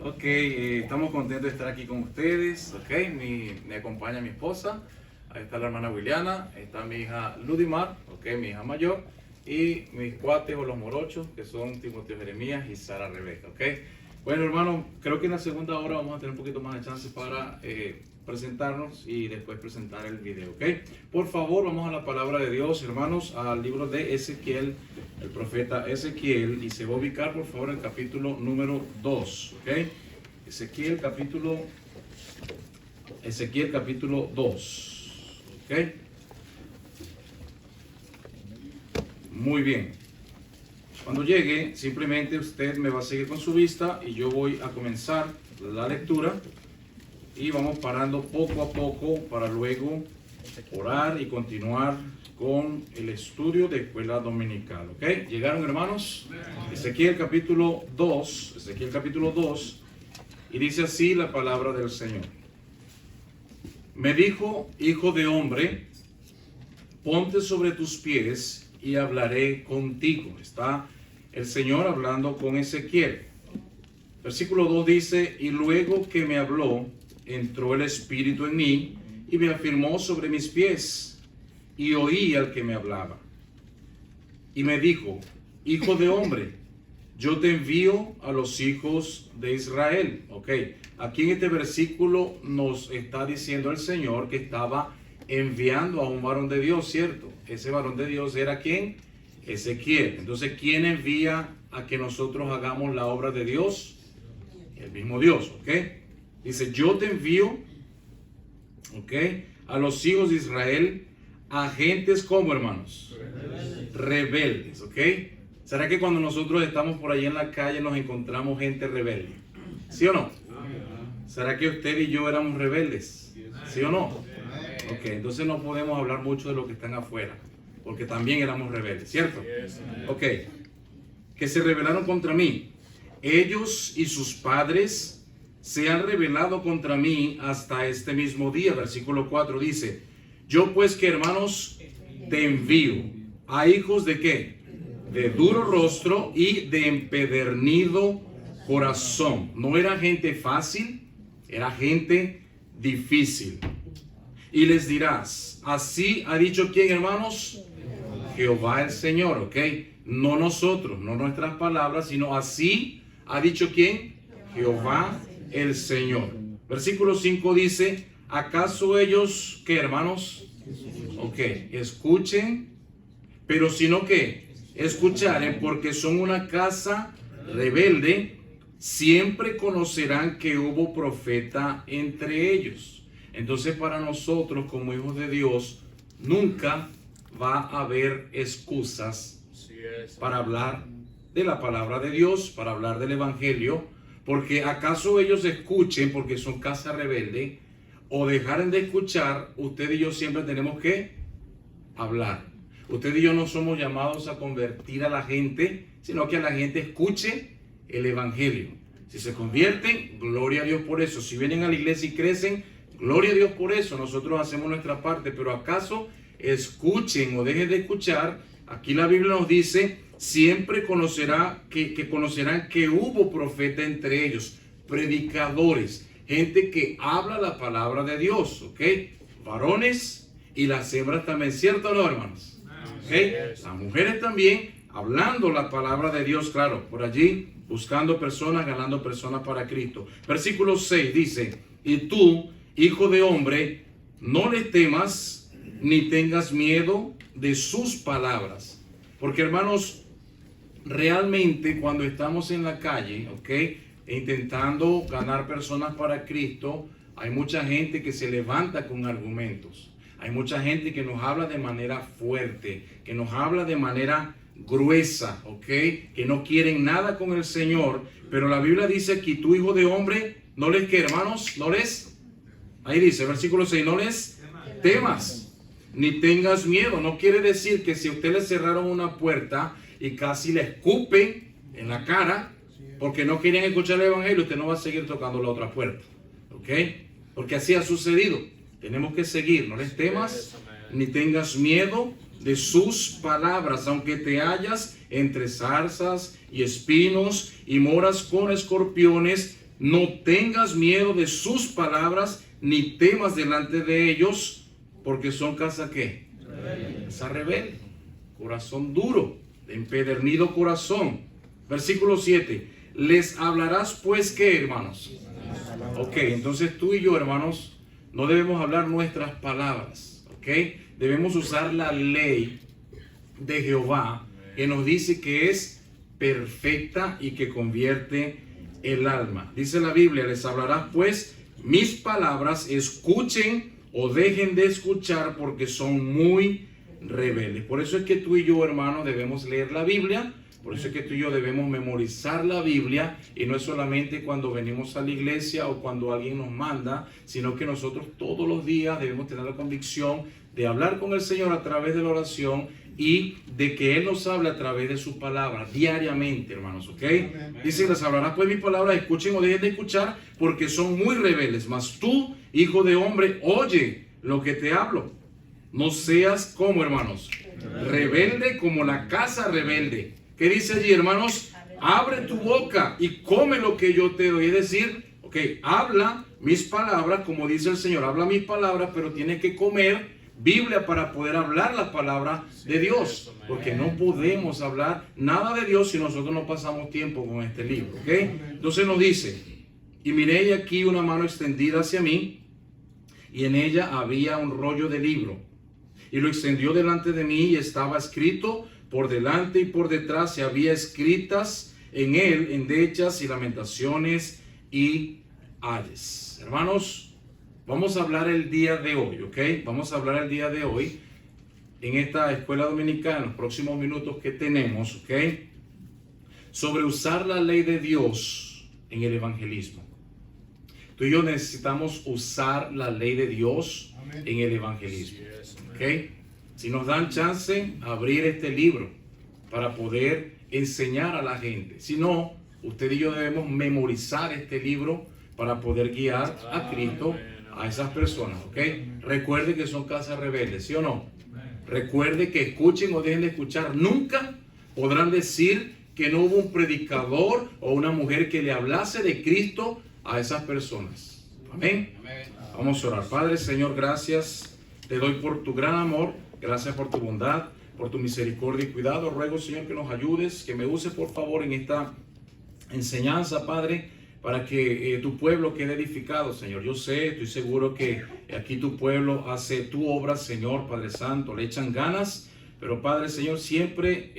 Ok, estamos contentos de estar aquí con ustedes. Ok, me acompaña mi esposa. Ahí está la hermana Williana. Está mi hija Ludimar, ok, mi hija mayor. Y mis cuates o los morochos, que son Timoteo Jeremías y Sara Rebeca. Ok, bueno, hermano, creo que en la segunda hora vamos a tener un poquito más de chance para presentarnos y después presentar el video. Ok, por favor, vamos a la palabra de Dios, hermanos, al libro de Ezequiel, el profeta Ezequiel, y se va a ubicar, por favor, en el capítulo número 2. Ok, Ezequiel capítulo 2. Ok, muy bien. Cuando llegue, simplemente usted me va a seguir con su vista y yo voy a comenzar la lectura y vamos parando poco a poco para luego orar y continuar con el estudio de escuela dominical. ¿Ok? ¿Llegaron, hermanos? Ezequiel capítulo 2, y dice así la palabra del Señor. Me dijo, hijo de hombre, ponte sobre tus pies y hablaré contigo. Está el Señor hablando con Ezequiel. Versículo 2 dice, y luego que me habló, entró el Espíritu en mí y me afirmó sobre mis pies, y oí al que me hablaba. Y me dijo, hijo de hombre, yo te envío a los hijos de Israel. Ok, aquí en este versículo nos está diciendo el Señor que estaba enviando a un varón de Dios, ¿cierto? Ese varón de Dios era ¿quién? Ezequiel. Entonces, ¿quién envía a que nosotros hagamos la obra de Dios? El mismo Dios, ¿ok? Dice, yo te envío, ¿ok?, a los hijos de Israel, agentes como, hermanos, rebeldes, ¿ok? ¿Será que cuando nosotros estamos por ahí en la calle nos encontramos gente rebelde? ¿Sí o no? ¿Será que usted y yo éramos rebeldes? ¿Sí o no? Ok, entonces no podemos hablar mucho de lo que están afuera, porque también éramos rebeldes, ¿cierto? Ok, que se rebelaron contra mí. Ellos y sus padres se han rebelado contra mí hasta este mismo día. Versículo 4 dice, yo pues que, hermanos, te envío a hijos de ¿qué? De duro rostro y de empedernido corazón. No era gente fácil, era gente difícil. Y les dirás, así ha dicho ¿quién, hermanos? Jehová el Señor, ¿ok? No nosotros, no nuestras palabras, sino así ha dicho ¿quién? Jehová el Señor. Versículo 5 dice, ¿acaso ellos qué, hermanos? Ok, escuchen, pero sino que escucharen, porque son una casa rebelde, siempre conocerán que hubo profeta entre ellos. Entonces, para nosotros como hijos de Dios, nunca va a haber excusas para hablar de la palabra de Dios, para hablar del evangelio, porque acaso ellos escuchen porque son casa rebelde, o dejaren de escuchar. Usted y yo siempre tenemos que hablar. Usted y yo no somos llamados a convertir a la gente, sino que a la gente escuche el evangelio. Si se convierten, gloria a Dios por eso. Si vienen a la iglesia y crecen, gloria a Dios por eso. Nosotros hacemos nuestra parte, pero acaso escuchen o dejen de escuchar. Aquí la Biblia nos dice, siempre conocerán que hubo profeta entre ellos, predicadores, gente que habla la palabra de Dios, ¿ok? Varones y las hembras también, ¿cierto o no, hermanos? ¿Okay? Las mujeres también hablando la palabra de Dios, claro, por allí buscando personas, ganando personas para Cristo. Versículo 6 dice, y tú, hijo de hombre, no le temas ni tengas miedo de sus palabras. Porque, hermanos, realmente cuando estamos en la calle, ¿ok?, intentando ganar personas para Cristo, hay mucha gente que se levanta con argumentos. Hay mucha gente que nos habla de manera fuerte, que nos habla de manera gruesa, ¿ok?, que no quieren nada con el Señor. Pero la Biblia dice aquí, tu hijo de hombre, no les, ¿qué, hermanos? No les, ahí dice, versículo 6, no les temas, ni tengas miedo. No quiere decir que si a usted le cerraron una puerta y casi le escupen en la cara porque no quieren escuchar el evangelio, usted no va a seguir tocando la otra puerta, ¿ok? Porque así ha sucedido. Tenemos que seguir. No les temas ni tengas miedo de sus palabras, aunque te hallas entre zarzas y espinos y moras con escorpiones, No tengas miedo de sus palabras, ni temas delante de ellos, porque son casa ¿qué? Casa rebelde, corazón duro, empedernido corazón. Versículo 7. Les hablarás pues ¿qué, hermanos? Ok, entonces tú y yo, hermanos, no debemos hablar nuestras palabras, ok. Debemos usar la ley de Jehová, que nos dice que es perfecta y que convierte el alma. Dice la Biblia, les hablarás pues mis palabras, escuchen o dejen de escuchar, porque son muy rebeldes. Por eso es que tú y yo, hermanos, debemos leer la Biblia. Por eso es que tú y yo debemos memorizar la Biblia, y no es solamente cuando venimos a la iglesia o cuando alguien nos manda, sino que nosotros todos los días debemos tener la convicción de hablar con el Señor a través de la oración y de que Él nos hable a través de su palabra diariamente, hermanos, ¿ok? Dice, les hablará pues mi palabra, escuchen o dejen de escuchar, porque son muy rebeldes. Mas tú, hijo de hombre, oye lo que te hablo. No seas como, hermanos, rebelde como la casa rebelde. ¿Qué dice allí, hermanos? Abre tu boca y come lo que yo te doy. Es decir, ok, habla mis palabras, como dice el Señor, habla mis palabras, pero tienes que comer Biblia para poder hablar la palabra de Dios, porque no podemos hablar nada de Dios si nosotros no pasamos tiempo con este libro, ¿ok? Entonces nos dice, y miré aquí una mano extendida hacia mí, y en ella había un rollo de libro, y lo extendió delante de mí, y estaba escrito por delante y por detrás, y había escritas en él endechas y lamentaciones y ayes. Hermanos, vamos a hablar el día de hoy, ¿ok? Vamos a hablar el día de hoy en esta escuela dominicana, en los próximos minutos que tenemos, ¿ok? Sobre usar la ley de Dios en el evangelismo. Tú y yo necesitamos usar la ley de Dios en el evangelismo, ¿ok? Si nos dan chance, abrir este libro para poder enseñar a la gente. Si no, usted y yo debemos memorizar este libro para poder guiar a Cristo a esas personas, ¿ok? Recuerde que son casas rebeldes, ¿sí o no? Recuerde que escuchen o dejen de escuchar. Nunca podrán decir que no hubo un predicador o una mujer que le hablase de Cristo a esas personas. Amén. Vamos a orar. Padre, Señor, gracias te doy por tu gran amor. Gracias por tu bondad, por tu misericordia y cuidado. Ruego, Señor, que nos ayudes, que me uses, por favor, en esta enseñanza, Padre, para que tu pueblo quede edificado, Señor. Yo sé, estoy seguro que aquí tu pueblo hace tu obra, Señor, Padre Santo, le echan ganas, pero Padre, Señor, siempre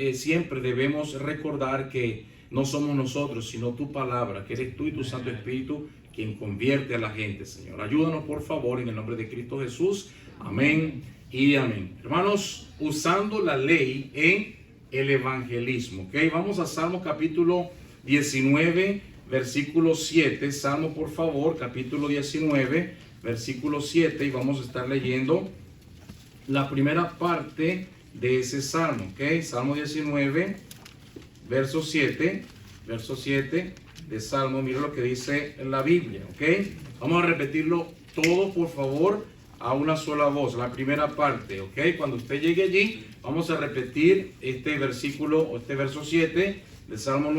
debemos recordar que no somos nosotros, sino tu palabra, que eres tú y tu Santo Espíritu quien convierte a la gente, Señor. Ayúdanos, por favor, en el nombre de Cristo Jesús. Amén y amén. Hermanos, usando la ley en el evangelismo, ¿ok? Vamos a Salmo capítulo 19, versículo 7. Salmo, por favor, capítulo 19, versículo 7. Y vamos a estar leyendo la primera parte de ese salmo, ¿ok? Salmo 19, verso 7. Verso 7 de Salmo. Mira lo que dice en la Biblia, ¿ok? Vamos a repetirlo todo, por favor, a una sola voz, la primera parte, ¿ok? Cuando usted llegue allí, vamos a repetir este versículo, o este verso 7 de Salmo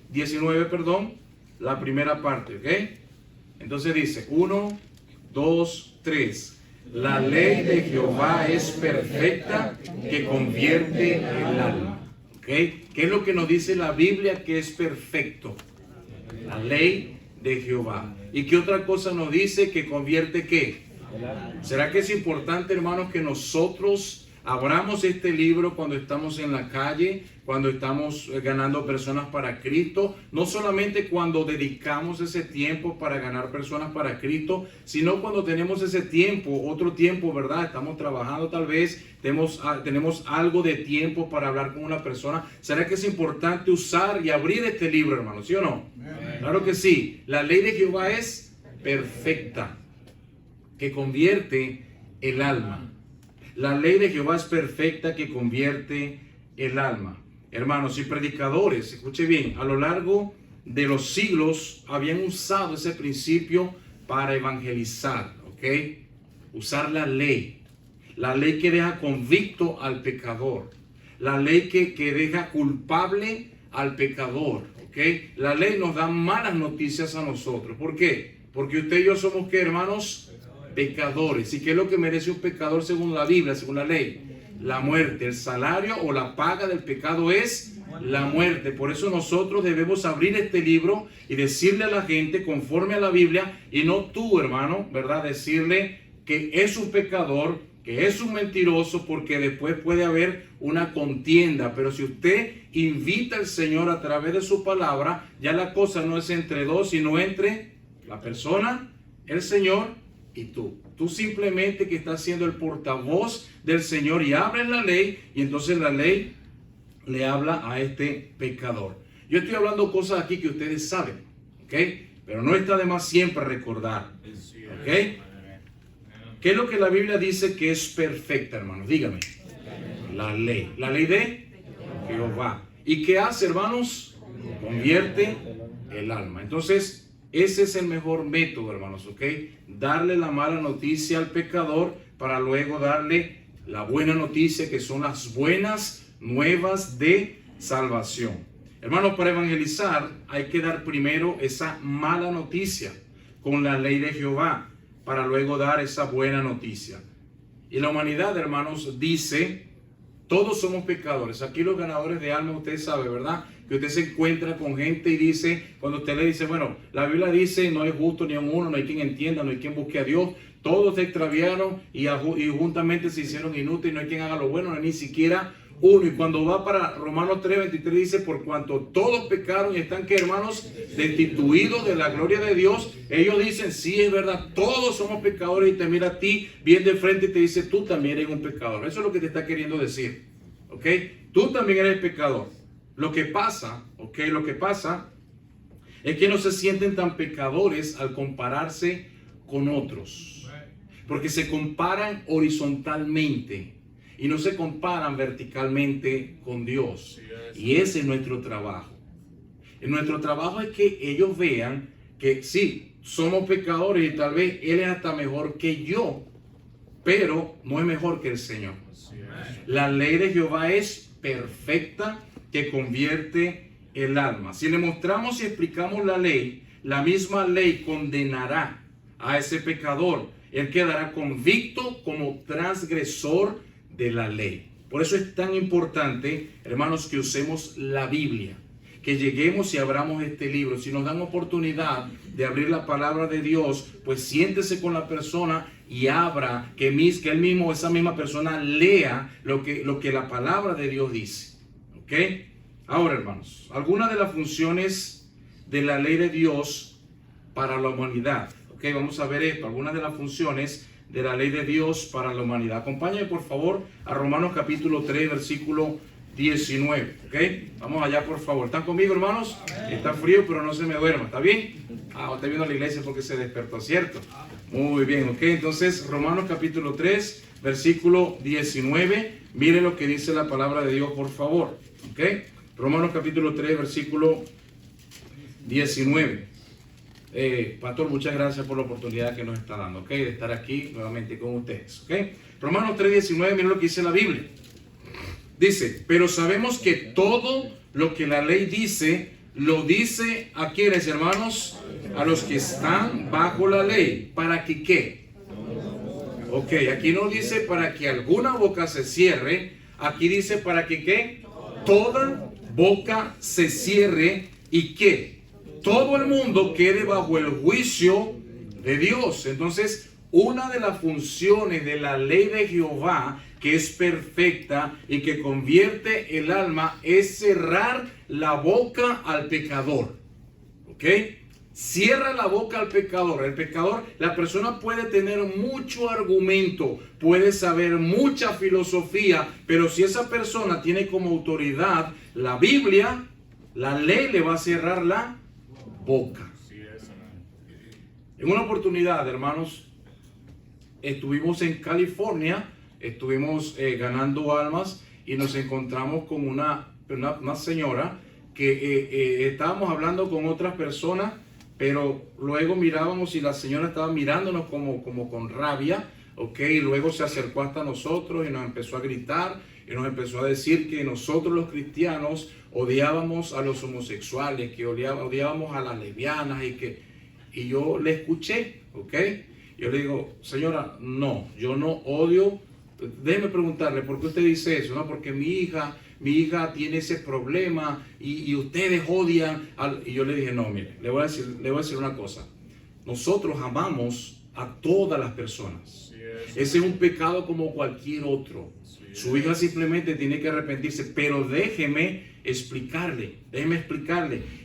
19, perdón, la primera parte, ¿ok? Entonces dice, 1, 2, 3. La ley de Jehová es perfecta, que convierte el alma, ¿ok? ¿Qué es lo que nos dice la Biblia que es perfecto? La ley de Jehová. ¿Y qué otra cosa nos dice que convierte qué? ¿Será que es importante, hermanos, que nosotros abramos este libro cuando estamos en la calle, cuando estamos ganando personas para Cristo? No solamente cuando dedicamos ese tiempo para ganar personas para Cristo, sino cuando tenemos ese tiempo, otro tiempo, ¿verdad? Estamos trabajando tal vez, tenemos algo de tiempo para hablar con una persona. ¿Será que es importante usar y abrir este libro, hermanos? ¿Sí o no? Claro que sí. La ley de Jehová es perfecta, que convierte el alma. La ley de Jehová es perfecta, que convierte el alma. Hermanos y predicadores, escuche bien, a lo largo de los siglos habían usado ese principio para evangelizar, ¿ok? Usar la ley que deja convicto al pecador, la ley que deja culpable al pecador, ¿ok? La ley nos da malas noticias a nosotros. ¿Por qué? Porque usted y yo somos, ¿qué, hermanos? Pecadores. ¿Y qué es lo que merece un pecador según la Biblia, según la ley? La muerte. El salario o la paga del pecado es la muerte. Por eso nosotros debemos abrir este libro y decirle a la gente conforme a la Biblia, y no tú, hermano, ¿verdad? Decirle que es un pecador, que es un mentiroso, porque después puede haber una contienda. Pero si usted invita al Señor a través de su palabra, ya la cosa no es entre dos, sino entre la persona, el Señor y tú. Tú simplemente que estás siendo el portavoz del Señor y abres la ley, y entonces la ley le habla a este pecador. Yo estoy hablando cosas aquí que ustedes saben, ¿ok? Pero no está de más siempre recordar, ¿ok? ¿Qué es lo que la Biblia dice que es perfecta, hermanos? Dígame. La ley de Jehová. ¿Y qué hace, hermanos? Convierte el alma. Entonces, ese es el mejor método, hermanos, ¿ok? Darle la mala noticia al pecador para luego darle la buena noticia, que son las buenas nuevas de salvación. Hermanos, para evangelizar hay que dar primero esa mala noticia con la ley de Jehová, para luego dar esa buena noticia. Y la humanidad, hermanos, dice, todos somos pecadores. Aquí los ganadores de alma, usted sabe, ¿verdad? Que usted se encuentra con gente y dice, cuando usted le dice, bueno, la Biblia dice, no hay justo ni uno, no hay quien entienda, no hay quien busque a Dios. Todos se extraviaron y juntamente se hicieron inútiles, no hay quien haga lo bueno, no hay ni siquiera uno. Y cuando va para Romanos 3:23 dice, por cuanto todos pecaron y están, ¿qué, hermanos? Destituidos de la gloria de Dios. Ellos dicen, sí, es verdad, todos somos pecadores, y te mira a ti bien de frente y te dice, tú también eres un pecador. Eso es lo que te está queriendo decir, ¿ok? Tú también eres pecador. Lo que pasa, ¿ok? Lo que pasa es que no se sienten tan pecadores al compararse con otros, porque se comparan horizontalmente y no se comparan verticalmente con Dios. Y ese es nuestro trabajo. Nuestro trabajo es que ellos vean que sí, somos pecadores y tal vez Él es hasta mejor que yo, pero no es mejor que el Señor. La ley de Jehová es perfecta, que convierte el alma. Si le mostramos y explicamos la ley, la misma ley condenará a ese pecador. Él quedará convicto como transgresor de la ley. Por eso es tan importante, hermanos, que usemos la Biblia, que lleguemos y abramos este libro. Si nos dan oportunidad de abrir la palabra de Dios, pues siéntese con la persona y abra, que él mismo, esa misma persona lea lo que la palabra de Dios dice. ¿Ok? Ahora, hermanos, algunas de las funciones de la ley de Dios para la humanidad. ¿Ok? Vamos a ver esto, algunas de las funciones de la ley de Dios para la humanidad. Acompáñenme, por favor, a Romanos capítulo 3, versículo 19. ¿Ok? Vamos allá, por favor. ¿Están conmigo, hermanos? Está frío, pero no se me duerma. ¿Está bien? Usted vino a la iglesia porque se despertó, ¿cierto? Muy bien, ¿ok? Entonces, Romanos capítulo 3, versículo 19. Mire lo que dice la palabra de Dios, por favor. ¿Ok? Romanos capítulo 3, versículo 19. Pastor, muchas gracias por la oportunidad que nos está dando, ¿ok? De estar aquí nuevamente con ustedes, ¿ok? Romanos 3, 19, miren lo que dice la Biblia. Dice, pero sabemos que todo lo que la ley dice, lo dice a quienes, hermanos, a los que están bajo la ley. ¿Para que qué? Ok, aquí no dice para que alguna boca se cierre, aquí dice para que qué? Toda boca se cierre y que todo el mundo quede bajo el juicio de Dios. Entonces, una de las funciones de la ley de Jehová, que es perfecta y que convierte el alma, es cerrar la boca al pecador. ¿Ok? Cierra la boca al pecador. El pecador, la persona puede tener mucho argumento, puede saber mucha filosofía, pero si esa persona tiene como autoridad la Biblia, la ley le va a cerrar la boca. En una oportunidad, hermanos, estuvimos en California, estuvimos ganando almas y nos encontramos con una señora que estábamos hablando con otras personas, pero luego mirábamos y la señora estaba mirándonos como con rabia, ¿ok? Y luego se acercó hasta nosotros y nos empezó a gritar. y nos empezó a decir que nosotros los cristianos odiábamos a los homosexuales, que odiábamos a las lesbianas y yo le escuché, ¿ok? Yo le digo, señora, no, yo no odio. Déjeme preguntarle, ¿por qué usted dice eso? No, porque mi hija tiene ese problema y ustedes odian. Y yo le dije, no, mire, le voy a decir una cosa. Nosotros amamos a todas las personas. Ese es un pecado como cualquier otro. Su hija simplemente tiene que arrepentirse, pero déjeme explicarle.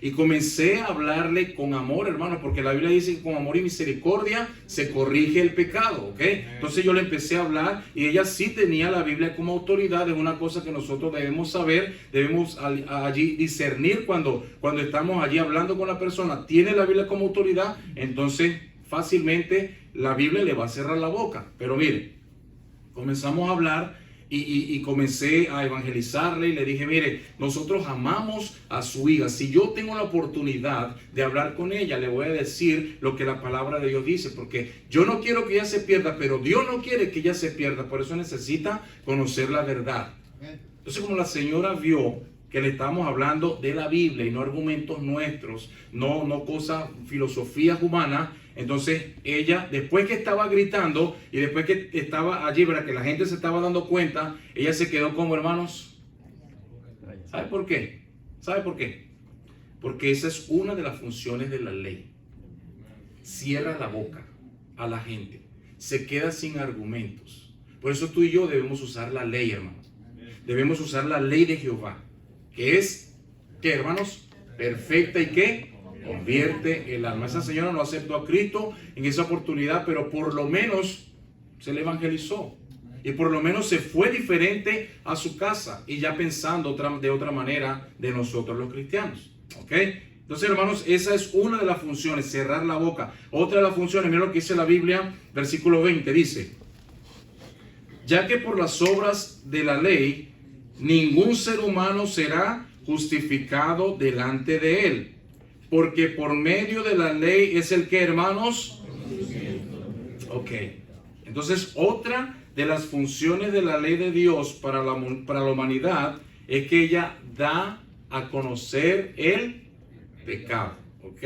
Y comencé a hablarle con amor, hermano, porque la Biblia dice que con amor y misericordia se corrige el pecado, ¿ok? Entonces yo le empecé a hablar y ella sí tenía la Biblia como autoridad. Es una cosa que nosotros debemos saber, debemos allí discernir cuando estamos allí hablando con la persona. Tiene la Biblia como autoridad, entonces fácilmente la Biblia le va a cerrar la boca. Pero mire, comenzamos a hablar y comencé a evangelizarle y le dije, mire, nosotros amamos a su hija. Si yo tengo la oportunidad de hablar con ella, le voy a decir lo que la palabra de Dios dice, porque yo no quiero que ella se pierda, pero Dios no quiere que ella se pierda, por eso necesita conocer la verdad. Entonces, como la señora vio que le estamos hablando de la Biblia y no argumentos nuestros, no cosas, filosofías humanas, entonces ella, después que estaba gritando y después que estaba allí, ¿verdad?, que la gente se estaba dando cuenta, ella se quedó como, hermanos. ¿Sabe por qué? ¿Sabe por qué? Porque esa es una de las funciones de la ley. Cierra la boca a la gente, se queda sin argumentos. Por eso tú y yo debemos usar la ley, hermanos. Debemos usar la ley de Jehová, que es, ¿qué, hermanos? Perfecta y ¿qué? Convierte el alma. Esa señora no aceptó a Cristo en esa oportunidad, pero por lo menos se le evangelizó. Y por lo menos se fue diferente a su casa y ya pensando de otra manera de nosotros los cristianos. ¿Ok? Entonces, hermanos, esa es una de las funciones, cerrar la boca. Otra de las funciones, mira lo que dice la Biblia, versículo 20, dice: ya que por las obras de la ley ningún ser humano será justificado delante de él, porque por medio de la ley es el que, hermanos. Ok, entonces otra de las funciones de la ley de Dios para la humanidad es que ella da a conocer el pecado. Ok,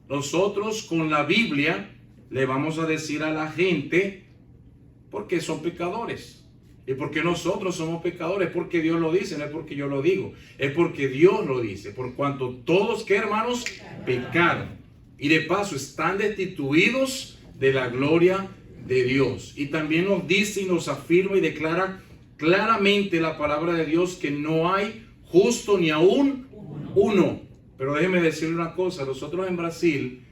nosotros con la Biblia le vamos a decir a la gente por qué son pecadores. ¿Y por qué nosotros somos pecadores? Porque Dios lo dice, no es porque yo lo digo. Es porque Dios lo dice. Por cuanto todos, ¿qué, hermanos? Pecaron. Y de paso están destituidos de la gloria de Dios. Y también nos dice y nos afirma y declara claramente la palabra de Dios que no hay justo ni aún uno. Pero déjeme decirle una cosa. Nosotros en Brasil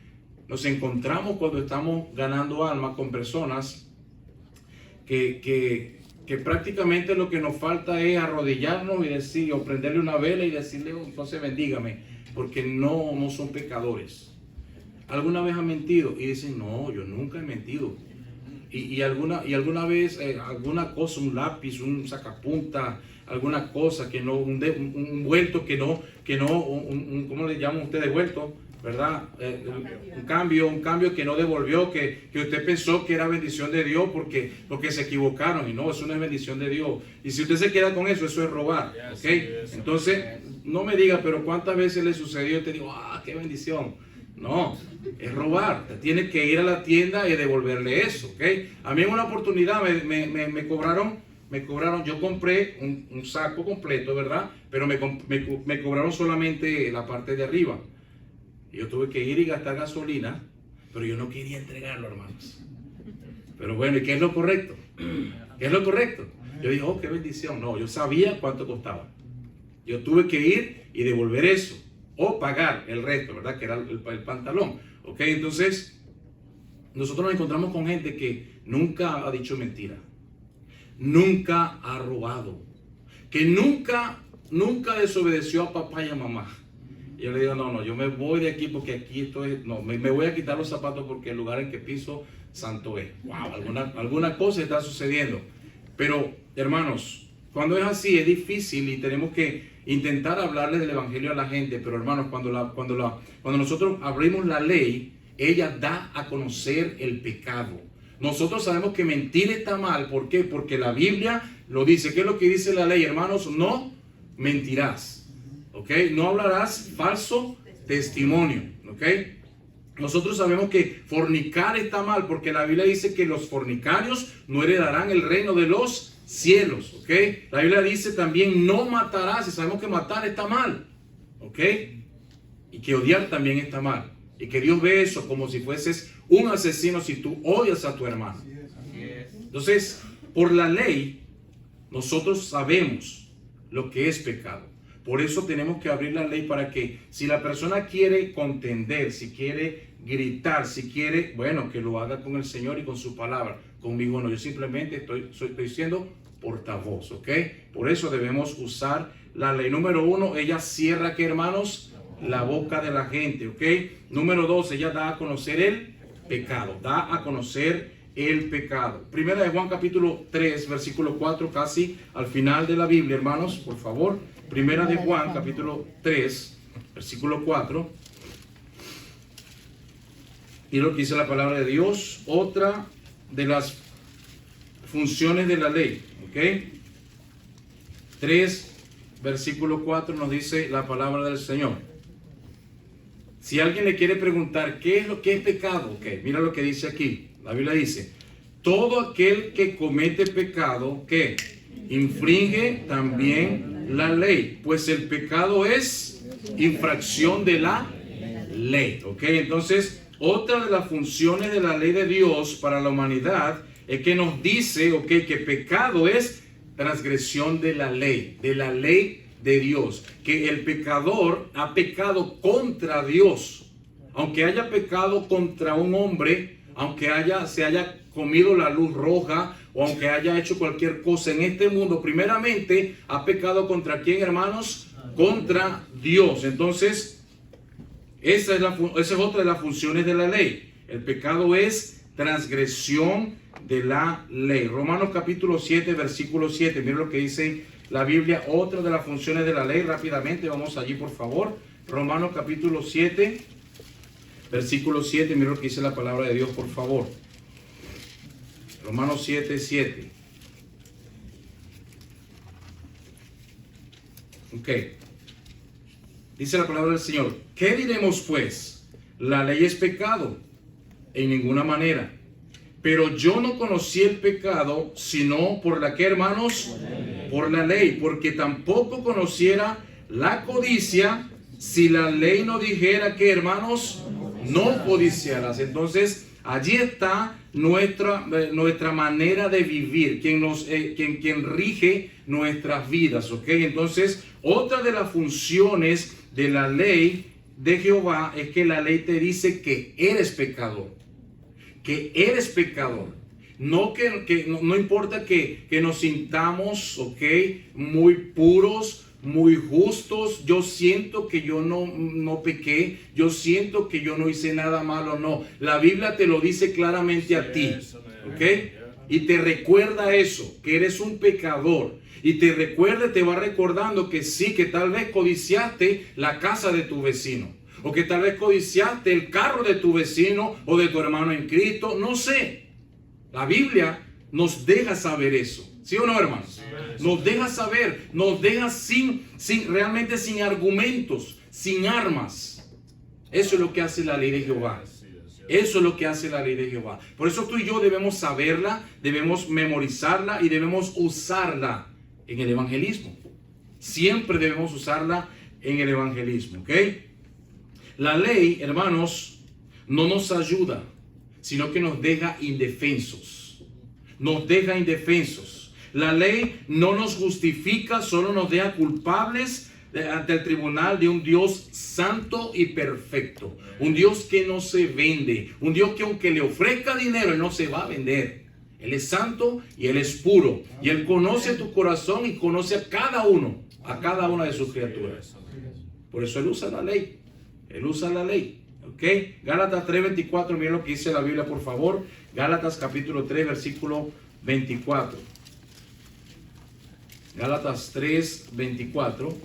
nos encontramos cuando estamos ganando almas con personas que prácticamente lo que nos falta es arrodillarnos y decir, o prenderle una vela y decirle, entonces bendígame, porque no son pecadores. ¿Alguna vez han mentido? Y dicen, no, yo nunca he mentido. Y alguna vez, alguna cosa, un lápiz, un sacapunta, alguna cosa que no, un vuelto que no, ¿cómo le llaman ustedes vuelto? ¿Verdad? Un cambio que no devolvió, que usted pensó que era bendición de Dios porque se equivocaron, y no, eso no es bendición de Dios. Y si usted se queda con eso es robar, ¿ok? Entonces, no me diga, pero ¿cuántas veces le sucedió? Y te digo, qué bendición. No, es robar. Te tienes que ir a la tienda y devolverle eso, ¿ok? A mí en una oportunidad me cobraron, yo compré un saco completo, ¿verdad? Pero me cobraron solamente la parte de arriba. Yo tuve que ir y gastar gasolina, pero yo no quería entregarlo, hermanos. Pero bueno, ¿y qué es lo correcto? ¿Qué es lo correcto? Yo dije, qué bendición. No, yo sabía cuánto costaba. Yo tuve que ir y devolver eso, o pagar el resto, ¿verdad? Que era el pantalón. ¿Ok? Entonces, nosotros nos encontramos con gente que nunca ha dicho mentira, nunca ha robado, que nunca desobedeció a papá y a mamá. Y yo le digo, no, yo me voy de aquí porque aquí estoy, no, me voy a quitar los zapatos porque el lugar en que piso santo es. Wow, alguna cosa está sucediendo. Pero, hermanos, cuando es así es difícil y tenemos que intentar hablarles del evangelio a la gente. Pero, hermanos, cuando nosotros abrimos la ley, ella da a conocer el pecado. Nosotros sabemos que mentir está mal. ¿Por qué? Porque la Biblia lo dice. ¿Qué es lo que dice la ley, hermanos? No mentirás. ¿Ok? No hablarás falso testimonio. ¿Ok? Nosotros sabemos que fornicar está mal porque la Biblia dice que los fornicarios no heredarán el reino de los cielos. ¿Ok? La Biblia dice también no matarás y sabemos que matar está mal. ¿Ok? Y que odiar también está mal. Y que Dios ve eso como si fueses un asesino si tú odias a tu hermano. Entonces, por la ley, nosotros sabemos lo que es pecado. Por eso tenemos que abrir la ley para que si la persona quiere contender, si quiere gritar, si quiere, bueno, que lo haga con el Señor y con su palabra. Conmigo no, yo simplemente estoy siendo portavoz, ¿ok? Por eso debemos usar la ley. Número 1, ella cierra, ¿qué, hermanos? La boca de la gente, ¿ok? Número 2, ella da a conocer el pecado, da a conocer el pecado. Primera de Juan capítulo 3, versículo 4, casi al final de la Biblia, hermanos, por favor. Primera de Juan capítulo 3, versículo 4. Y lo que dice la palabra de Dios, otra de las funciones de la ley, ¿ok? 3, versículo 4 nos dice la palabra del Señor. Si alguien le quiere preguntar qué es lo que es pecado, okay, mira lo que dice aquí. La Biblia dice, todo aquel que comete pecado, ¿qué? Infringe también la ley, pues el pecado es infracción de la ley, ¿ok? Entonces, otra de las funciones de la ley de Dios para la humanidad es que nos dice, ¿ok?, que pecado es transgresión de la ley de Dios, que el pecador ha pecado contra Dios, aunque haya pecado contra un hombre, aunque se haya comido la luz roja o aunque haya hecho cualquier cosa en este mundo, primeramente ha pecado contra ¿quién, hermanos? Contra Dios. Entonces, esa es otra de las funciones de la ley. El pecado es transgresión de la ley. Romanos capítulo 7, versículo 7. Miren lo que dice la Biblia, otra de las funciones de la ley. Rápidamente, vamos allí, por favor. Romanos capítulo 7, versículo 7. Miren lo que dice la palabra de Dios, por favor. Romanos 7, 7. Ok. Dice la palabra del Señor. ¿Qué diremos pues? La ley es pecado. En ninguna manera. Pero yo no conocí el pecado, sino por la que, hermanos, por la ley, porque tampoco conociera la codicia si la ley no dijera que, hermanos, no codiciarás. Entonces, allí está nuestra manera de vivir, quien rige nuestras vidas, ¿ok? Entonces, otra de las funciones de la ley de Jehová es que la ley te dice que eres pecador. Que eres pecador. No importa que nos sintamos, ok, muy puros, muy justos. Yo siento que yo no pequé. Yo siento que yo no hice nada malo. No. La Biblia te lo dice claramente a ti. Ok. Y te recuerda eso, que eres un pecador. Y te va recordando que sí, que tal vez codiciaste la casa de tu vecino. O que tal vez codiciaste el carro de tu vecino o de tu hermano en Cristo. No sé. La Biblia nos deja saber eso. ¿Sí o no, hermanos? Nos deja saber. Nos deja realmente sin argumentos, sin armas. Eso es lo que hace la ley de Jehová. Eso es lo que hace la ley de Jehová. Por eso tú y yo debemos saberla, debemos memorizarla y debemos usarla en el evangelismo. Siempre debemos usarla en el evangelismo. ¿Ok? La ley, hermanos, no nos ayuda, sino que nos deja indefensos. Nos deja indefensos. La ley no nos justifica, solo nos deja culpables ante el tribunal de un Dios santo y perfecto. Un Dios que no se vende. Un Dios que aunque le ofrezca dinero, Él no se va a vender. Él es santo y Él es puro. Y Él conoce tu corazón y conoce a cada una de sus criaturas. Por eso Él usa la ley. Él usa la ley, ¿ok? Gálatas 3:24, miren lo que dice la Biblia, por favor. Gálatas capítulo 3, versículo 24. Gálatas 3:24.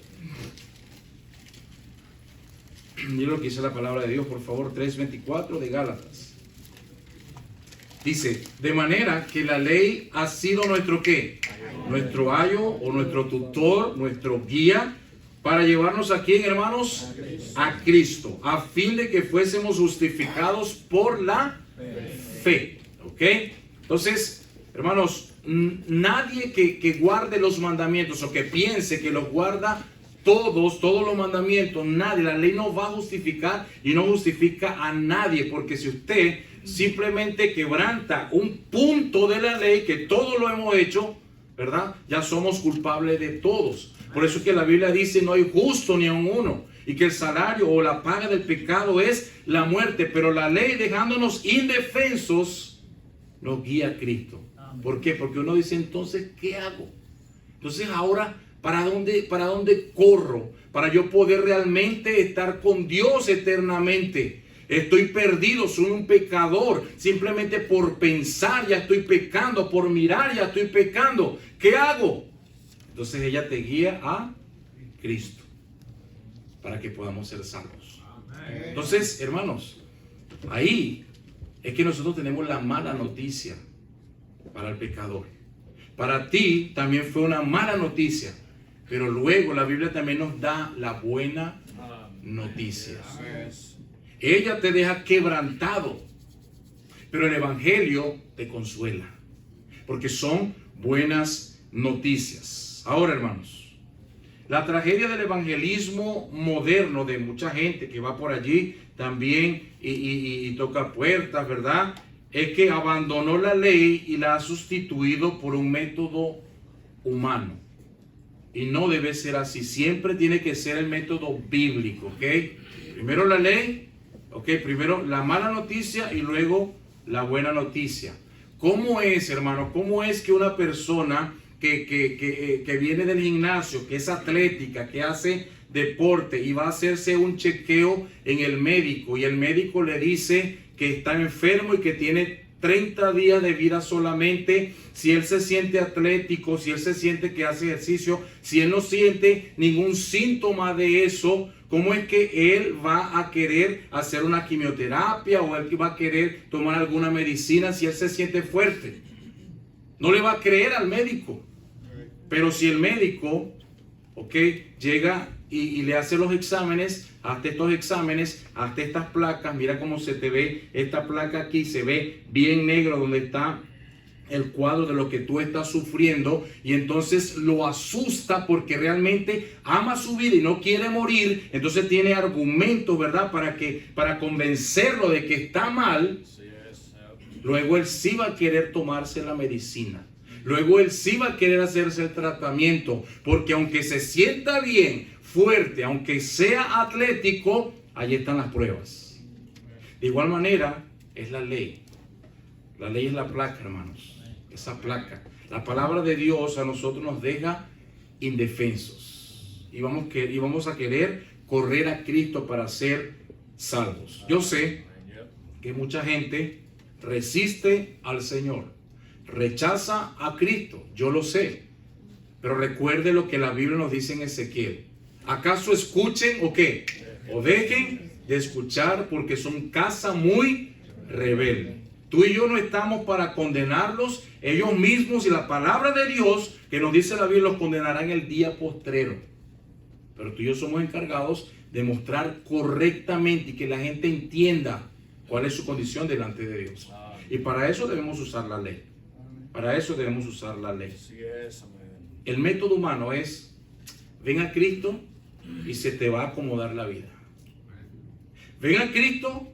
Miren lo que dice la palabra de Dios, por favor. 3:24 de Gálatas. Dice, de manera que la ley ha sido nuestro ¿qué? Nuestro ayo o nuestro tutor, nuestro guía, para llevarnos aquí, hermanos, a Cristo, a fin de que fuésemos justificados por la fe. ¿Ok? Entonces, hermanos, nadie que guarde los mandamientos o que piense que los guarda todos los mandamientos, nadie, la ley no va a justificar y no justifica a nadie, porque si usted simplemente quebranta un punto de la ley, que todos lo hemos hecho, ¿verdad? Ya somos culpables de todos. Por eso es que la Biblia dice, no hay justo ni aun uno, y que el salario o la paga del pecado es la muerte, pero la ley, dejándonos indefensos, nos guía a Cristo. ¿Por qué? Porque uno dice, entonces, ¿qué hago? Entonces ahora, ¿para dónde corro? Para yo poder realmente estar con Dios eternamente. Estoy perdido, soy un pecador. Simplemente por pensar ya estoy pecando, por mirar ya estoy pecando. ¿Qué hago? Entonces ella te guía a Cristo para que podamos ser salvos. Entonces, hermanos, ahí es que nosotros tenemos la mala noticia para el pecador. Para ti también fue una mala noticia, pero luego la Biblia también nos da la buena noticia. Ella te deja quebrantado, pero el Evangelio te consuela, porque son buenas noticias. Ahora, hermanos, la tragedia del evangelismo moderno de mucha gente que va por allí también y toca puertas, ¿verdad? Es que abandonó la ley y la ha sustituido por un método humano. Y no debe ser así. Siempre tiene que ser el método bíblico, ¿ok? Primero la ley, ¿ok? Primero la mala noticia y luego la buena noticia. ¿Cómo es, hermano? ¿Cómo es que una persona que viene del gimnasio, que es atlética, que hace deporte y va a hacerse un chequeo en el médico y el médico le dice que está enfermo y que tiene 30 días de vida solamente, si él se siente atlético, si él se siente que hace ejercicio, si él no siente ningún síntoma de eso, ¿cómo es que él va a querer hacer una quimioterapia o él va a querer tomar alguna medicina si él se siente fuerte? No le va a creer al médico. Pero si el médico, ok, llega y le hace los exámenes, hazte estos exámenes, hazte estas placas, mira cómo se te ve esta placa aquí, se ve bien negro donde está el cuadro de lo que tú estás sufriendo, y entonces lo asusta porque realmente ama su vida y no quiere morir. Entonces tiene argumentos, ¿verdad? Para convencerlo de que está mal. Luego él sí va a querer tomarse la medicina. Luego él sí va a querer hacerse el tratamiento, porque aunque se sienta bien, fuerte, aunque sea atlético, ahí están las pruebas. De igual manera es la ley. La ley es la placa, hermanos. Esa placa. La palabra de Dios a nosotros nos deja indefensos. Y vamos a querer correr a Cristo para ser salvos. Yo sé que mucha gente resiste al Señor, rechaza a Cristo, yo lo sé, pero recuerde lo que la Biblia nos dice en Ezequiel. ¿Acaso escuchen o qué? O dejen de escuchar, porque son casa muy rebelde. Tú y yo no estamos para condenarlos. Ellos mismos y la palabra de Dios que nos dice la Biblia los condenará en el día postrero. Pero tú y yo somos encargados de mostrar correctamente y que la gente entienda cuál es su condición delante de Dios. Y para eso debemos usar la ley. Para eso debemos usar la ley. El método humano es: ven a Cristo y se te va a acomodar la vida. Ven a Cristo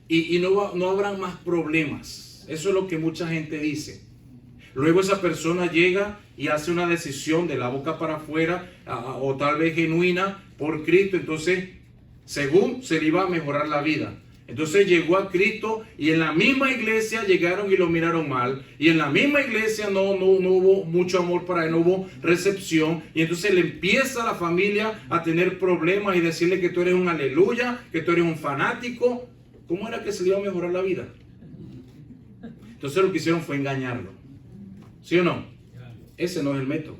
y no habrán más problemas. Eso es lo que mucha gente dice. Luego esa persona llega y hace una decisión de la boca para afuera, o tal vez genuina, por Cristo. Entonces, según se le iba a mejorar la vida. Entonces llegó a Cristo y en la misma iglesia llegaron y lo miraron mal. Y en la misma iglesia no hubo mucho amor para él, no hubo recepción. Y entonces le empieza a la familia a tener problemas y decirle que tú eres un aleluya, que tú eres un fanático. ¿Cómo era que se le iba a mejorar la vida? Entonces lo que hicieron fue engañarlo. ¿Sí o no? Ese no es el método.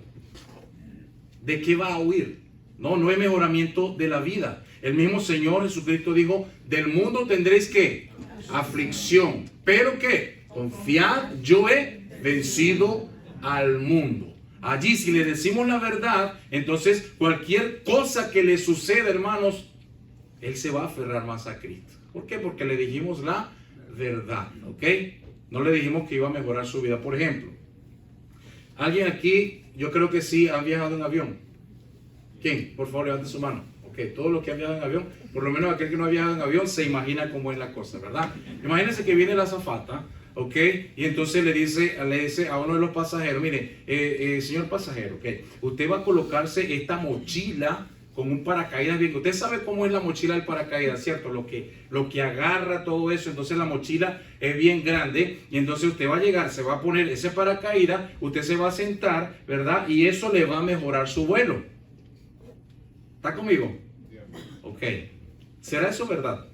¿De qué va a huir? No es mejoramiento de la vida. El mismo Señor Jesucristo dijo: del mundo tendréis ¿qué? Aflicción. ¿Pero qué? Confiad, yo he vencido al mundo. Allí, si le decimos la verdad, entonces cualquier cosa que le suceda, hermanos, él se va a aferrar más a Cristo. ¿Por qué? Porque le dijimos la verdad, ¿ok? No le dijimos que iba a mejorar su vida. Por ejemplo, alguien aquí, yo creo que sí, han viajado en avión. ¿Quién? Por favor, levante su mano. Ok, todos los que han viajado en avión, por lo menos aquel que no ha viajado en avión, se imagina cómo es la cosa, ¿verdad? Imagínense que viene la azafata, ok, y entonces le dice a uno de los pasajeros, mire, señor pasajero, ok, usted va a colocarse esta mochila con un paracaídas bien. Usted sabe cómo es la mochila del paracaídas, ¿cierto? Lo que agarra todo eso. Entonces la mochila es bien grande y entonces usted va a llegar, se va a poner ese paracaídas, usted se va a sentar, ¿verdad? Y eso le va a mejorar su vuelo. ¿Está conmigo? Ok. ¿Será eso verdad?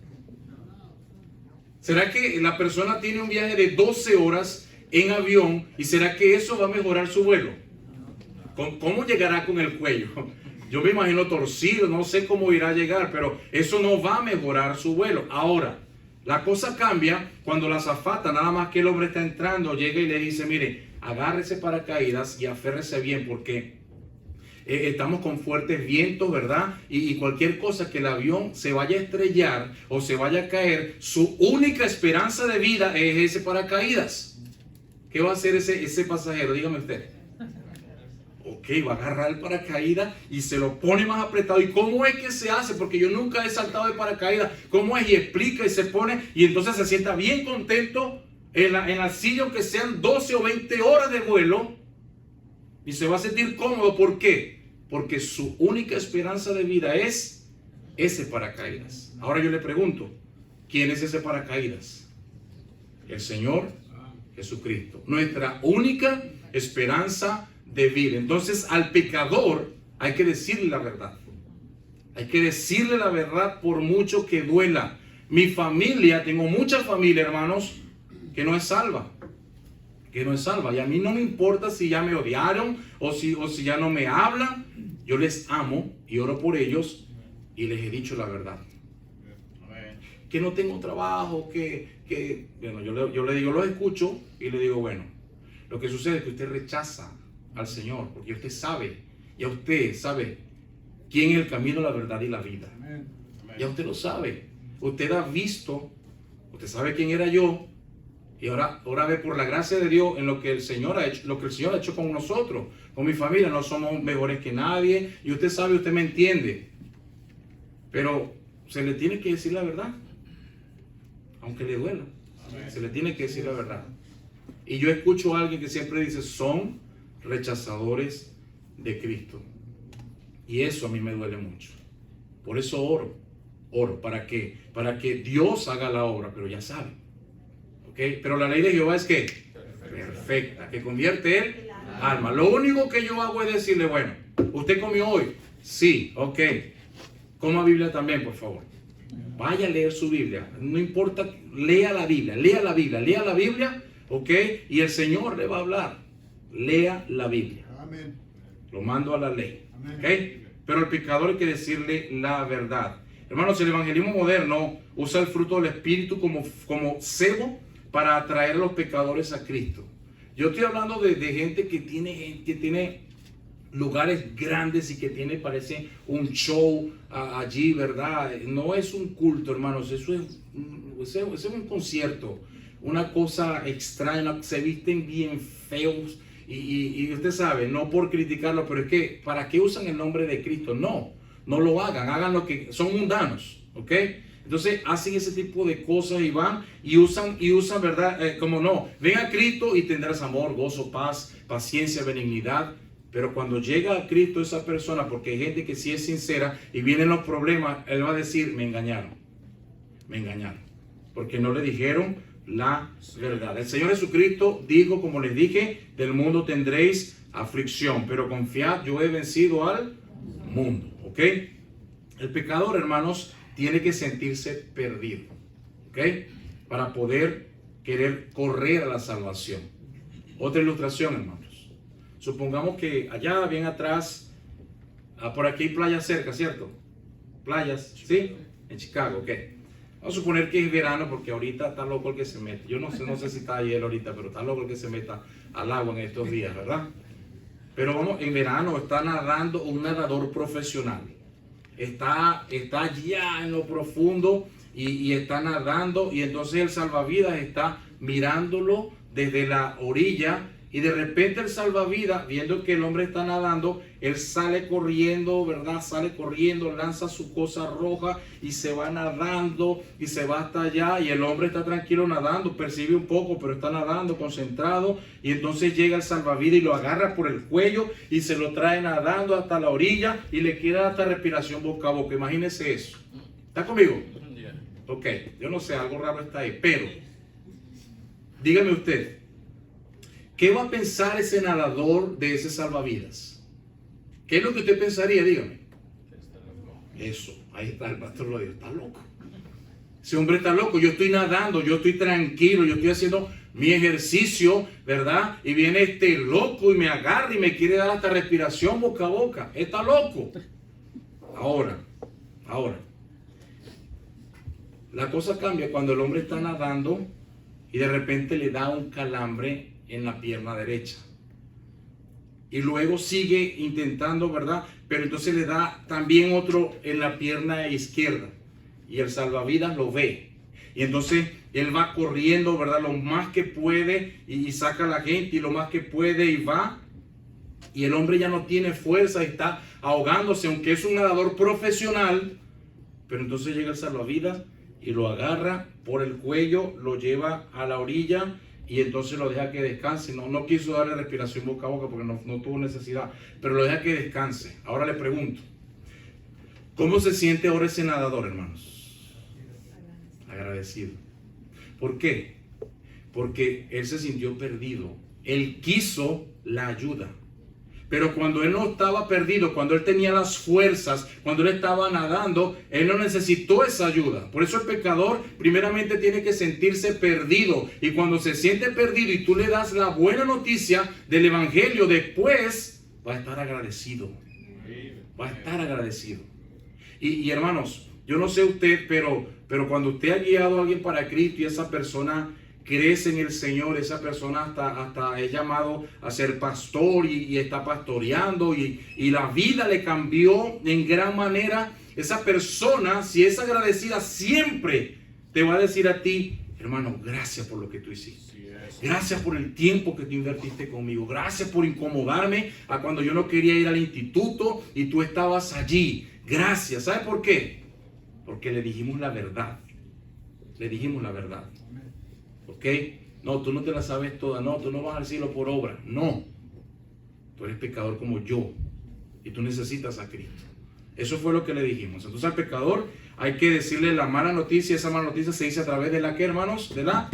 ¿Será que la persona tiene un viaje de 12 horas en avión y será que eso va a mejorar su vuelo? ¿Cómo llegará con el cuello? Yo me imagino torcido, no sé cómo irá a llegar, pero eso no va a mejorar su vuelo. Ahora, la cosa cambia cuando la azafata, nada más que el hombre está entrando, llega y le dice, mire, agárrese paracaídas y aférrese bien porque estamos con fuertes vientos, ¿verdad? Y cualquier cosa que el avión se vaya a estrellar o se vaya a caer, su única esperanza de vida es ese paracaídas. ¿Qué va a hacer ese pasajero? Dígame usted. Ok, va a agarrar el paracaídas y se lo pone más apretado. ¿Y cómo es que se hace? Porque yo nunca he saltado de paracaídas. ¿Cómo es? Y explica y se pone y entonces se sienta bien contento en la silla, aunque sean 12 o 20 horas de vuelo. Y se va a sentir cómodo. ¿Por qué? Porque su única esperanza de vida es ese paracaídas. Ahora yo le pregunto, ¿quién es ese paracaídas? El Señor Jesucristo. Nuestra única esperanza de vida. Entonces al pecador hay que decirle la verdad. Hay que decirle la verdad por mucho que duela. Mi familia, tengo mucha familia, hermanos, que no es salva. Que no es salva. Y a mí no me importa si ya me odiaron o si ya no me hablan. Yo les amo y oro por ellos y les he dicho la verdad. Que no tengo trabajo, bueno, yo le digo, los escucho y le digo, bueno, lo que sucede es que usted rechaza al Señor porque usted sabe, ya usted sabe quién es el camino, la verdad y la vida. Ya usted lo sabe. Usted ha visto, usted sabe quién era yo. Y ahora ve por la gracia de Dios en lo que el Señor ha hecho, lo que el Señor ha hecho con nosotros, con mi familia. No somos mejores que nadie. Y usted sabe, usted me entiende. Pero se le tiene que decir la verdad. Aunque le duela. Se le tiene que decir la verdad. Y yo escucho a alguien que siempre dice, son rechazadores de Cristo. Y eso a mí me duele mucho. Por eso oro. ¿Para qué? Para que Dios haga la obra, pero ya sabe. ¿Okay? Pero la ley de Jehová es que perfecta, que convierte el alma. Lo único que yo hago es decirle, bueno, ¿usted comió hoy? Sí, ok. Coma Biblia también, por favor. Vaya a leer su Biblia. No importa, lea la Biblia, ok. Y el Señor le va a hablar. Lea la Biblia. Amén. Lo mando a la ley. Ok. Pero al pecador hay que decirle la verdad. Hermanos, el evangelismo moderno usa el fruto del Espíritu como cebo para atraer a los pecadores a Cristo. Yo estoy hablando de gente que tiene lugares grandes y que parece un show allí, ¿verdad? No es un culto, hermanos, eso es un concierto, una cosa extraña, se visten bien feos y usted sabe, no por criticarlo, pero es que, ¿para qué usan el nombre de Cristo? No lo hagan lo que son mundanos, ¿ok? Entonces hacen ese tipo de cosas y van y usan, ¿verdad? Como no, ven a Cristo y tendrás amor, gozo, paz, paciencia, benignidad. Pero cuando llega a Cristo esa persona, porque hay gente que sí es sincera y vienen los problemas, él va a decir, me engañaron, porque no le dijeron la verdad. El Señor Jesucristo dijo, como les dije, del mundo tendréis aflicción, pero confiad, yo he vencido al mundo, ¿ok? El pecador, hermanos, tiene que sentirse perdido, ¿ok? Para poder querer correr a la salvación. Otra ilustración, hermanos. Supongamos que allá, bien atrás, por aquí hay playas cerca, ¿cierto? Playas, ¿sí? En Chicago, ¿ok? Vamos a suponer que es verano porque ahorita está loco el que se mete. Yo no sé si está ayer ahorita, pero está loco el que se meta al agua en estos días, ¿verdad? Pero vamos, en verano está nadando un nadador profesional. Está ya en lo profundo y está nadando, y entonces el salvavidas está mirándolo desde la orilla, y de repente el salvavidas, viendo que el hombre está nadando, él sale corriendo, ¿verdad? Sale corriendo, lanza su cosa roja y se va nadando y se va hasta allá, y el hombre está tranquilo nadando, percibe un poco, pero está nadando, concentrado, y entonces llega el salvavidas y lo agarra por el cuello y se lo trae nadando hasta la orilla y le queda hasta respiración boca a boca. Imagínese eso. ¿Está conmigo? Ok, yo no sé, algo raro está ahí, pero dígame usted, ¿qué va a pensar ese nadador de ese salvavidas? ¿Qué es lo que usted pensaría? Dígame. Eso, ahí está, el pastor lo dijo, está loco. Ese hombre está loco, yo estoy nadando, yo estoy tranquilo, yo estoy haciendo mi ejercicio, ¿verdad? Y viene este loco y me agarra y me quiere dar hasta respiración boca a boca. Está loco. Ahora, la cosa cambia cuando el hombre está nadando y de repente le da un calambre en la pierna derecha. Y luego sigue intentando, ¿verdad? Pero entonces le da también otro en la pierna izquierda. Y el salvavidas lo ve. Y entonces él va corriendo, ¿verdad? Lo más que puede y saca a la gente y lo más que puede y va. Y el hombre ya no tiene fuerza y está ahogándose, aunque es un nadador profesional. Pero entonces llega el salvavidas y lo agarra por el cuello, lo lleva a la orilla y entonces lo deja que descanse. No quiso darle respiración boca a boca porque no tuvo necesidad, pero lo deja que descanse. Ahora le pregunto, ¿cómo se siente ahora ese nadador, hermanos? Agradecido. ¿Por qué? Porque él se sintió perdido. Él quiso la ayuda. Pero cuando él no estaba perdido, cuando él tenía las fuerzas, cuando él estaba nadando, él no necesitó esa ayuda. Por eso el pecador primeramente tiene que sentirse perdido. Y cuando se siente perdido y tú le das la buena noticia del evangelio, después va a estar agradecido. Va a estar agradecido. Y hermanos, yo no sé usted, pero cuando usted ha guiado a alguien para Cristo y esa persona crece en el Señor, esa persona hasta es llamado a ser pastor y está pastoreando y la vida le cambió en gran manera. Esa persona, si es agradecida, siempre te va a decir a ti, hermano, gracias por lo que tú hiciste. Gracias por el tiempo que tú invertiste conmigo. Gracias por incomodarme a cuando yo no quería ir al instituto y tú estabas allí. Gracias. ¿Sabe por qué? Porque le dijimos la verdad. Le dijimos la verdad. ¿Ok? No, tú no te la sabes toda. No, tú no vas al cielo por obra. No. Tú eres pecador como yo. Y tú necesitas a Cristo. Eso fue lo que le dijimos. Entonces al pecador hay que decirle la mala noticia. Esa mala noticia se dice a través de la que, hermanos, de la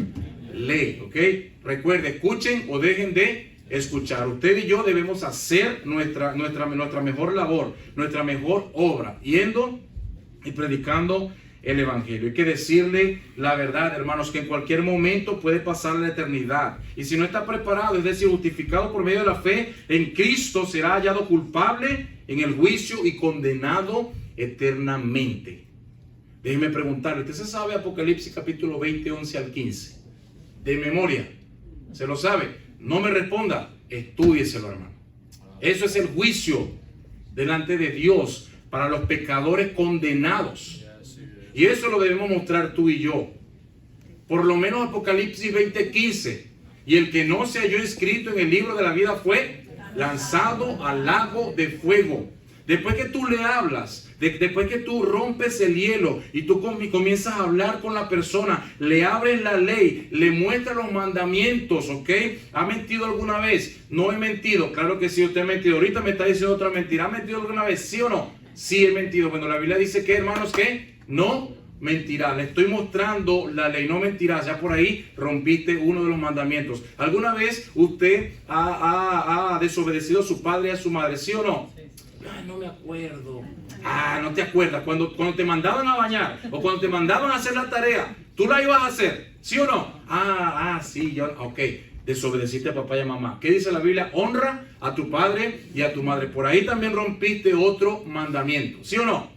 ley. ¿Ok? Recuerde, escuchen o dejen de escuchar. Usted y yo debemos hacer nuestra mejor labor, nuestra mejor obra, yendo y predicando el evangelio. Hay que decirle la verdad, hermanos, que en cualquier momento puede pasar la eternidad. Y si no está preparado, es decir, justificado por medio de la fe en Cristo, será hallado culpable en el juicio y condenado eternamente. Déjeme preguntarle, ¿usted se sabe Apocalipsis capítulo 20, 11 al 15? De memoria. ¿Se lo sabe? No me responda, estúdieselo, hermano. Eso es el juicio delante de Dios para los pecadores condenados. Y eso lo debemos mostrar tú y yo. Por lo menos Apocalipsis 20:15. Y el que no se halló inscrito en el libro de la vida fue lanzado al lago de fuego. Después que tú le hablas, después que tú rompes el hielo y tú comienzas a hablar con la persona, le abres la ley, le muestras los mandamientos, ¿ok? ¿Ha mentido alguna vez? No he mentido. Claro que sí, usted ha mentido. Ahorita me está diciendo otra mentira. ¿Ha mentido alguna vez? ¿Sí o no? Sí, he mentido. Bueno, la Biblia dice que, hermanos, que no mentirás. Le estoy mostrando la ley, no mentirás. Ya por ahí rompiste uno de los mandamientos. ¿Alguna vez usted ha desobedecido a su padre y a su madre? ¿Sí o no? Ay, no me acuerdo. No te acuerdas. Cuando te mandaban a bañar o cuando te mandaban a hacer la tarea, ¿tú la ibas a hacer? ¿Sí o no? Sí, yo, ok. Desobedeciste a papá y a mamá. ¿Qué dice la Biblia? Honra a tu padre y a tu madre. Por ahí también rompiste otro mandamiento. ¿Sí o no?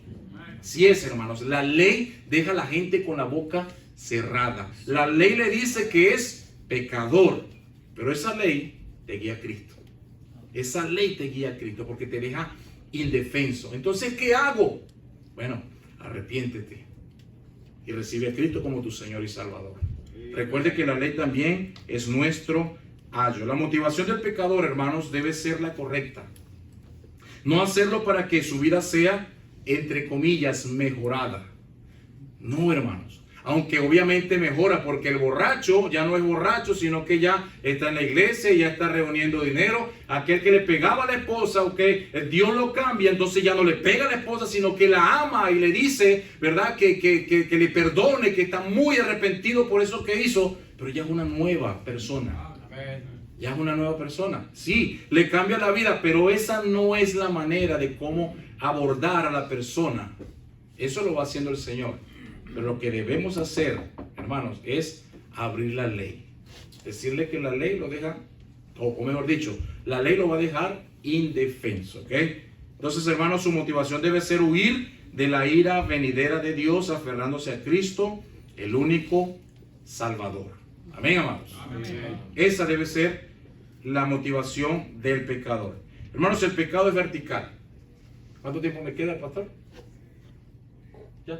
Así es, hermanos. La ley deja a la gente con la boca cerrada. La ley le dice que es pecador, pero esa ley te guía a Cristo. Esa ley te guía a Cristo porque te deja indefenso. Entonces, ¿qué hago? Bueno, arrepiéntete y recibe a Cristo como tu Señor y Salvador. Recuerde que la ley también es nuestro ayo. La motivación del pecador, hermanos, debe ser la correcta. No hacerlo para que su vida sea, entre comillas, mejorada. No, hermanos. Aunque obviamente mejora, porque el borracho ya no es borracho, sino que ya está en la iglesia y ya está reuniendo dinero. Aquel que le pegaba a la esposa, Dios lo cambia, entonces ya no le pega a la esposa, sino que la ama y le dice, ¿verdad? Que le perdone, que está muy arrepentido por eso que hizo, pero ya es una nueva persona. Ya es una nueva persona. Sí, le cambia la vida, pero esa no es la manera de cómo abordar a la persona. Eso lo va haciendo el Señor. Pero lo que debemos hacer, hermanos, es abrir la ley. Decirle que la ley lo deja, o mejor dicho, la ley lo va a dejar indefenso. ¿Ok? Entonces, hermanos, su motivación debe ser huir de la ira venidera de Dios, aferrándose a Cristo, el único Salvador. Amén, amados. Amén. Esa debe ser la motivación del pecador. Hermanos, el pecado es vertical. ¿Cuánto tiempo me queda, pastor? ¿Ya?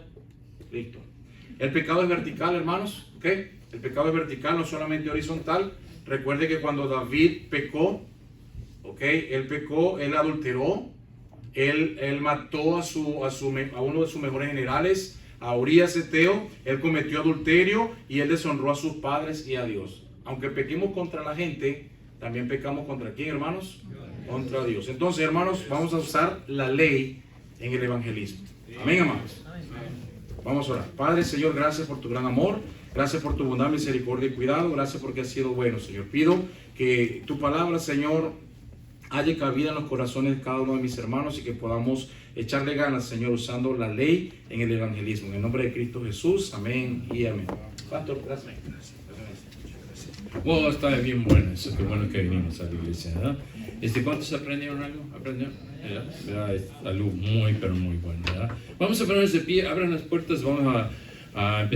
Listo. El pecado es vertical, hermanos. ¿Ok? El pecado es vertical, no solamente horizontal. Recuerde que cuando David pecó, ¿ok? Él pecó, él adulteró, él mató a uno de sus mejores generales, a Urías Eteo. Él cometió adulterio y él deshonró a sus padres y a Dios. Aunque pequemos contra la gente, también pecamos contra ¿quién, hermanos? Contra Dios. Entonces, hermanos, vamos a usar la ley en el evangelismo. Amén, amados. Vamos a orar. Padre, Señor, gracias por tu gran amor. Gracias por tu bondad, misericordia y cuidado. Gracias porque has sido bueno, Señor. Pido que tu palabra, Señor, haya cabida en los corazones de cada uno de mis hermanos y que podamos echarle ganas, Señor, usando la ley en el evangelismo. En el nombre de Cristo Jesús. Amén y amén. Pastor, gracias. Bueno, está bien bueno eso, qué bueno que vinimos a la iglesia, ¿verdad? ¿Cuántos aprendieron algo? ¿Aprendieron? ¿Verdad? Es algo muy, pero muy bueno, ¿verdad? Vamos a ponernos de pie, abran las puertas, vamos a empezar.